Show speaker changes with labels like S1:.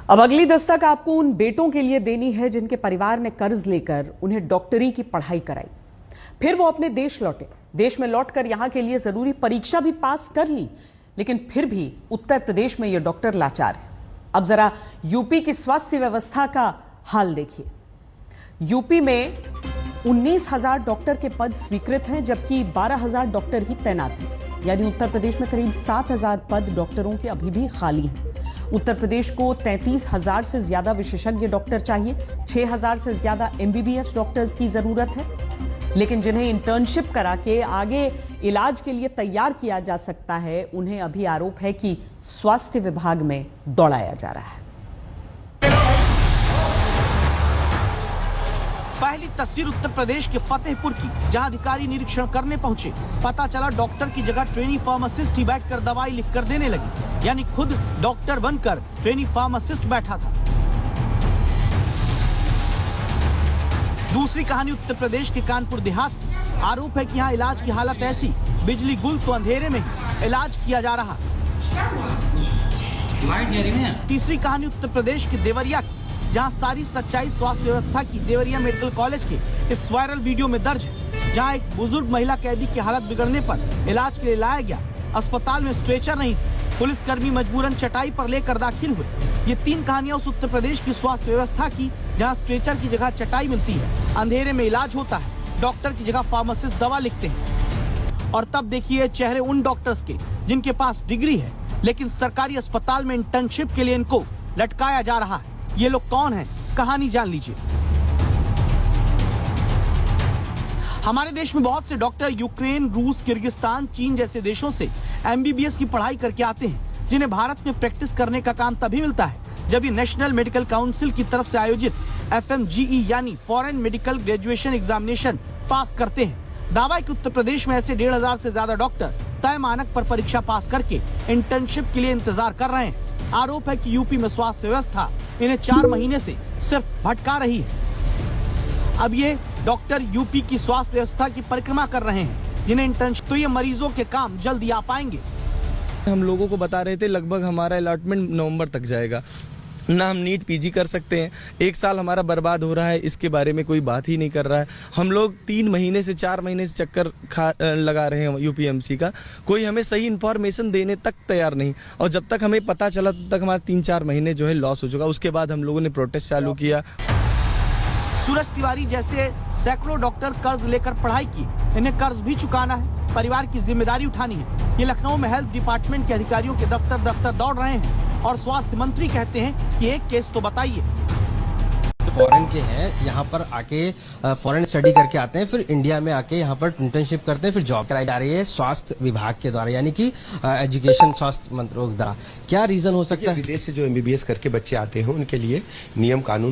S1: अब अगली दस्तक आपको उन बेटों के लिए देनी है जिनके परिवार ने कर्ज लेकर उन्हें डॉक्टरी की पढ़ाई कराई, फिर वो अपने देश लौटे। देश में लौटकर यहां के लिए जरूरी परीक्षा भी पास कर ली, लेकिन फिर भी उत्तर प्रदेश में ये डॉक्टर लाचार है। अब जरा यूपी की स्वास्थ्य व्यवस्था का हाल देखिए। यूपी में 19,000 डॉक्टर के पद स्वीकृत हैं, जबकि 12,000 डॉक्टर ही तैनात हैं। यानी उत्तर प्रदेश में करीब 7,000 पद डॉक्टरों के अभी भी खाली हैं। उत्तर प्रदेश को 33,000 से ज्यादा विशेषज्ञ डॉक्टर चाहिए, 6,000 से ज्यादा MBBS डॉक्टर्स की जरूरत है, लेकिन जिन्हें इंटर्नशिप करा के आगे इलाज के लिए तैयार किया जा सकता है, उन्हें अभी आरोप है कि स्वास्थ्य विभाग में दौड़ाया जा रहा है।
S2: पहली तस्वीर उत्तर प्रदेश के फतेहपुर की, जहां अधिकारी निरीक्षण करने पहुंचे। पता चला डॉक्टर की जगह ट्रेनी फार्मासिस्ट ही बैठकर दवाई लिखकर देने लगे, यानी खुद डॉक्टर बनकर ट्रेनी फार्मासिस्ट बैठा था। दूसरी कहानी उत्तर प्रदेश के कानपुर देहात। आरोप है कि यहाँ इलाज की हालत ऐसी, बिजली गुल तो अंधेरे में ही इलाज किया जा रहा। तीसरी कहानी उत्तर प्रदेश के देवरिया की, जहां सारी सच्चाई स्वास्थ्य व्यवस्था की देवरिया मेडिकल कॉलेज के इस वायरल वीडियो में दर्ज है, जहां एक बुजुर्ग महिला कैदी की हालत बिगड़ने पर इलाज के लिए लाया गया। अस्पताल में स्ट्रेचर नहीं थी, पुलिसकर्मी मजबूरन चटाई पर लेकर दाखिल हुए। ये तीन कहानियां उस उत्तर प्रदेश की स्वास्थ्य व्यवस्था की, जहां स्ट्रेचर की जगह चटाई मिलती है, अंधेरे में इलाज होता है, डॉक्टर की जगह फार्मासिस्ट दवा लिखते हैं। और तब देखिए चेहरे उन डॉक्टर्स के जिनके पास डिग्री है, लेकिन सरकारी अस्पताल में इंटर्नशिप के लिए इनको लटकाया जा रहा है। ये लोग कौन हैं? कहानी जान लीजिए। हमारे देश में बहुत से डॉक्टर यूक्रेन, रूस, किर्गिस्तान, चीन जैसे देशों से MBBS की पढ़ाई करके आते हैं, जिन्हें भारत में प्रैक्टिस करने का काम तभी मिलता है जब ये नेशनल मेडिकल काउंसिल की तरफ से आयोजित FMGE यानी फॉरेन मेडिकल ग्रेजुएशन एग्जामिनेशन पास करते हैं। दावा है कि उत्तर प्रदेश में ऐसे 1,500 से ज्यादा डॉक्टर तय मानक पर परीक्षा पास करके इंटर्नशिप के लिए इंतजार कर रहे हैं। आरोप है कि यूपी में स्वास्थ्य व्यवस्था इन्हें 4 महीने से सिर्फ भटका रही है। अब ये डॉक्टर यूपी की स्वास्थ्य व्यवस्था की परिक्रमा कर रहे हैं, जिन्हें इंटर्नशिप, तो ये मरीजों के काम जल्दी आ पाएंगे।
S3: हम लोगों को बता रहे थे लगभग हमारा अलॉटमेंट नवंबर तक जाएगा, ना हम नीट PG कर सकते हैं। 1 साल हमारा बर्बाद हो रहा है, इसके बारे में कोई बात ही नहीं कर रहा है। हम लोग 3 महीने से 4 महीने से चक्कर लगा रहे हैं UPMC का, कोई हमें सही इन्फॉर्मेशन देने तक तैयार नहीं। और जब तक हमें पता चला तब तक हमारा 3-4 महीने जो है लॉस हो चुका। उसके बाद हम लोगों ने प्रोटेस्ट चालू किया।
S2: सूरज तिवारी जैसे सैकड़ों डॉक्टर कर्ज लेकर पढ़ाई की, इन्हें कर्ज भी चुकाना है, परिवार की जिम्मेदारी उठानी है। ये लखनऊ में हेल्थ डिपार्टमेंट के अधिकारियों के दफ्तर दौड़ रहे हैं और स्वास्थ्य मंत्री कहते हैं कि एक केस तो बताइए।
S4: फॉरेन के हैं, यहाँ पर आके फॉरेन स्टडी करके आते हैं, फिर इंडिया में आके यहाँ पर इंटर्नशिप करते हैं, फिर जॉब कराई जा रही है स्वास्थ्य विभाग के द्वारा, यानी कि एजुकेशन स्वास्थ्य मंत्रालय द्वारा। क्या रीजन हो सकता है?
S5: विदेश से जो MBBS करके बच्चे आते हैं उनके लिए नियम कानून